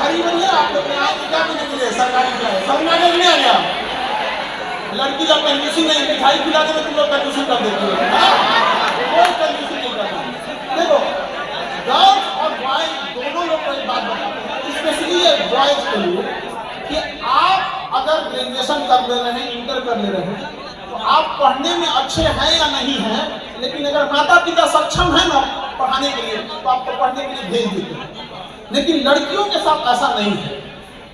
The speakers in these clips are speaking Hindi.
भिखारी बनिए। आप लोग यहाँ क्या करने के लिए सरकारी क्या है, सरकारी नहीं आ गया। लड़की का कंजूसी नहीं, मिठाई खिला देने तुम लोग कंजूसी कर देती हो। कोई कंजूसी नहीं करना। देखो गर्ल्स और बॉयज दोनों लोग को एक बात बताते हैं, स्पेशली ये बॉयज के लिए, कि आप अगर ग्रेजुएशन कर ले रहे हैं, इंटर कर ले रहे हैं, तो आप पढ़ने में अच्छे हैं या नहीं हैं, लेकिन अगर माता पिता सक्षम है ना पढ़ाने के लिए तो आपको पढ़ने के लिए भेज देते हैं। लेकिन लड़कियों के साथ ऐसा नहीं है।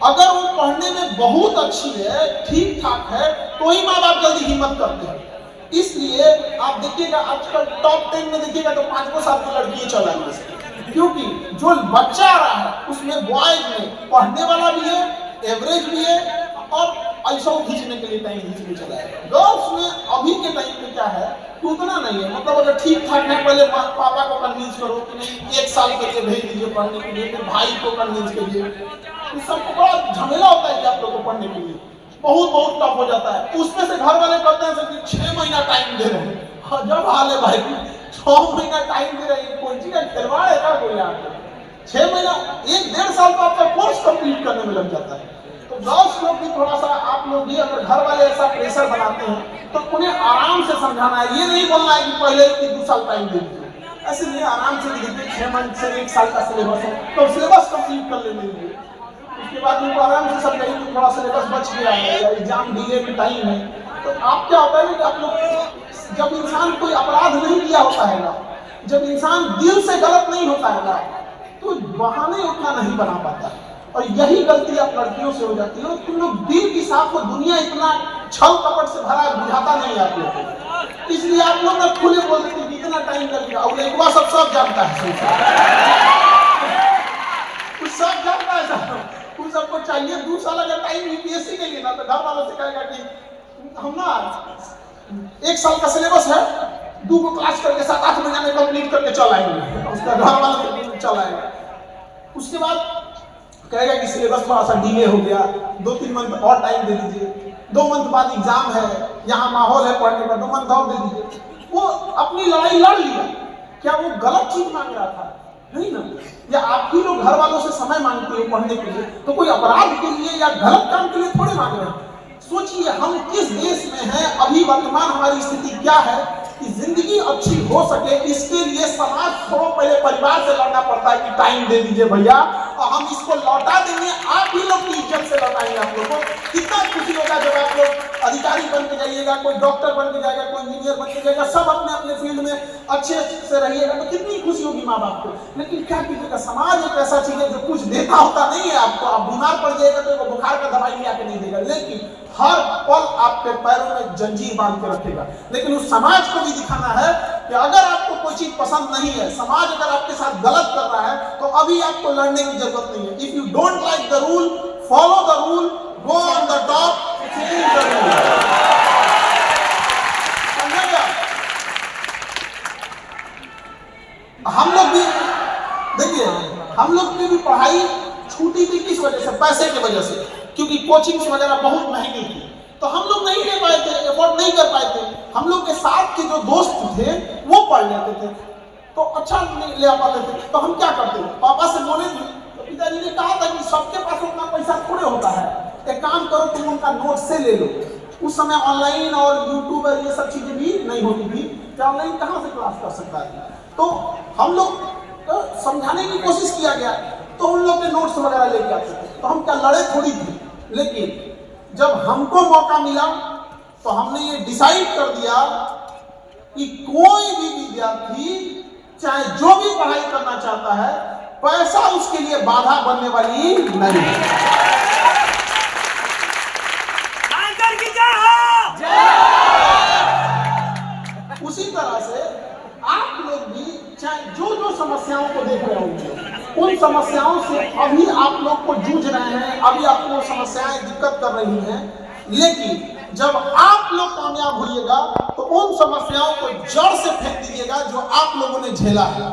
अगर वो पढ़ने में बहुत अच्छी है, ठीक ठाक है, तो ही माँ बाप जल्दी हिम्मत करते हैं। इसलिए आप देखिएगा आजकल टॉप 10 में देखिएगा तो 5 साल की लड़कियां चल रही है, क्योंकि जो बच्चा आ रहा है उसमें बॉयज में पढ़ने वाला भी है, एवरेज भी है, और ऐसा खींचने के लिए टाइम खींच के चला है। गर्ल्स में अभी के टाइम पे क्या है कि उतना नहीं है। मतलब अगर ठीक ठाक है, पहले पापा को कन्विंस करो कि नहीं 1 साल के लिए भेज दीजिए पढ़ने के लिए, फिर भाई को कन्विंस करिए। तो सबको बड़ा झमेला होता है कि आप लोग को पढ़ने के लिए बहुत टफ हो जाता है। उसमें से घर वाले कहते हैं कि 6 महीना टाइम दे रहे हैं। जब हाल है भाई 6 महीना टाइम दे रहे हैं, कोई चीज का खिलवाड़ है क्या कोई? आपको 6 महीना 1-1.5 साल तो आपका कोर्स कंप्लीट करने में लग जाता है। तो गर्ल्स लोग भी थोड़ा सा, आप लोग भी अगर घर वाले ऐसा प्रेशर बनाते हैं तो उन्हें आराम से समझाना है। ये नहीं बोलना है कि पहले 2 साल टाइम दे दीजिए, ऐसे नहीं। आराम से देखिए 6 मंथ से 1 साल का सिलेबस है तो सिलेबस कंप्लीट कर लेने दीजिए। उसके बाद उनको आराम से समझाइए कि थोड़ा सिलेबस बच गया है या एग्जाम डिले में टाइम है। तो आप क्या होता है कि आप लोग, जब इंसान कोई अपराध नहीं किया होता है ना, जब इंसान दिल से गलत नहीं होता है ना, तो बहाने उतना नहीं बना पाता। और यही गलती आप लड़कियों से हो जाती है। तुम लोग दिल की साफ हो, दुनिया इतना छल कपट से भरा बुझाता नहीं है आप लोग को, इसलिए आप लोग ना खुले बोल देते हैं इतना टाइम लगेगा। और एक बार सब जानता है, कुछ सब जानता है साहब, उन सबको चाहिए 2 साल अगर टाइम यूपीएससी के लिए ना, तो घर वालों से कहेगा कि हम ना 1 साल का सिलेबस है, 2 को क्लास करके 7-8 महीना में कंप्लीट करके चल आएंगे। उसका घर वालों से चल आएगा। उसके बाद कहेगा कि सिलेबस थोड़ा सा डिले हो गया, 2-3 मंथ और टाइम दे दीजिए, 2 मंथ बाद एग्जाम है, यहाँ माहौल है पढ़ने का, 2 मंथ और दे दीजिए। वो अपनी लड़ाई लड़ लिया। क्या वो गलत चीज मांग रहा था? नहीं ना। या आप ही लोग घर वालों से समय मांगते हो पढ़ने के लिए, तो कोई अपराध के लिए या गलत काम के लिए थोड़े मांग रहे हैं। सोचिए हम किस देश में हैं, अभी वर्तमान हमारी स्थिति क्या है कि जिंदगी अच्छी हो सके, इसके लिए समाज छोड़ो, पहले परिवार से लड़ना पड़ता है कि टाइम दे दीजिए भैया, और हम इसको लौटा देंगे। आप ही लोग की इज्जत से लौटाएंगे। आप लोगों को कितना खुशी होगा जब आप लोग अधिकारी बन के जाइएगा, कोई डॉक्टर बन के जाएगा, कोई इंजीनियर बन के जाएगा, सब अपने अपने फील्ड में अच्छे से रहिएगा, तो कितनी खुशी होगी माँ बाप को। लेकिन क्या कीजिएगा, समाज एक ऐसा चीज है जो कुछ देता होता नहीं है आपको। आप बीमार पड़ जाएगा तो वो बुखार का दवाई लिया के नहीं देगा, लेकिन हर पल आपके पैरों में जंजीर बांध के रखेगा। लेकिन उस समाज को भी दिखाना है कि अगर आपको कोई चीज पसंद नहीं है, समाज अगर आपके साथ गलत कर रहा है, तो अभी आपको लड़ने की जरूरत नहीं है। If you don't like the rule, follow the rule, go on the top, change the rule. समझेगा? हम लोग भी देखिए, हम लोग की भी पढ़ाई छूटी थी किस वजह से? पैसे की वजह से, क्योंकि कोचिंग्स वगैरह बहुत महंगी थी, तो हम लोग नहीं ले पाए थे, एफोर्ड नहीं कर पाए थे। हम लोग के साथ के जो दोस्त थे वो पढ़ लेते थे, तो अच्छा नहीं ले पाते थे। तो हम क्या करते थे, पापा से बोले थे तो पिताजी ने कहा था कि सबके पास उतना पैसा थोड़े होता है, एक काम करो तुम उनका नोट से ले लो। उस समय ऑनलाइन और यूट्यूब और ये सब चीजें भी नहीं होती थी, क्या ऑनलाइन कहाँ से क्लास कर सकता है। तो हम लोग समझाने की कोशिश किया गया, तो उन लोग के नोट्स वगैरह लेके आते थे। तो हम क्या लड़े थोड़ी थे, लेकिन जब हमको मौका मिला तो हमने ये डिसाइड कर दिया कि कोई भी विद्यार्थी चाहे जो भी पढ़ाई करना चाहता है, पैसा उसके लिए बाधा बनने वाली नहीं है। उसी तरह से आप लोग भी चाहे जो जो समस्याओं को देख रहे होंगे, उन समस्याओं से अभी आप लोग को जूझ रहे हैं, अभी आपको समस्याएं दिक्कत कर रही हैं, लेकिन जब आप लोग कामयाब होइएगा तो उन समस्याओं को जड़ से फेंक दीजिएगा जो आप लोगों ने झेला है।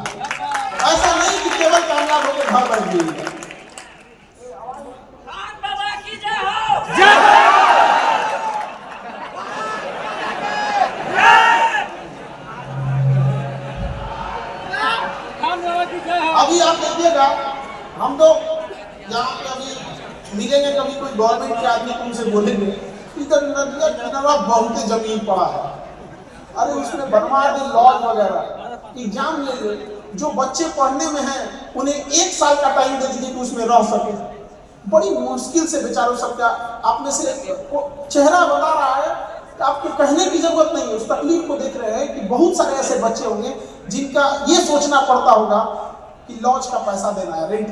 ऐसा नहीं कि केवल कामयाब होकर घर बैठ जाइएगा। अभी आप देखिएगा, हम तो यहाँ पे मिलेंगे कभी कोई गवर्नमेंट के आदमी तुमसे बोलेंगे इधर नदिया किनारा बहुत जमीन पड़ा है, अरे उसमें बनवा दे लॉज वगैरह, एग्जाम ले लो, जो बच्चे पढ़ने में हैं उन्हें 1 साल का टाइम दे दीजिए कि उसमें रह सके। बड़ी मुश्किल से बेचारों सबका आप में से चेहरा बता रहा है, आपको कहने की जरूरत नहीं है, उस तकलीफ को देख रहे हैं कि बहुत सारे ऐसे बच्चे होंगे जिनका ये सोचना पड़ता होगा कि लॉज का पैसा देना है, रेंट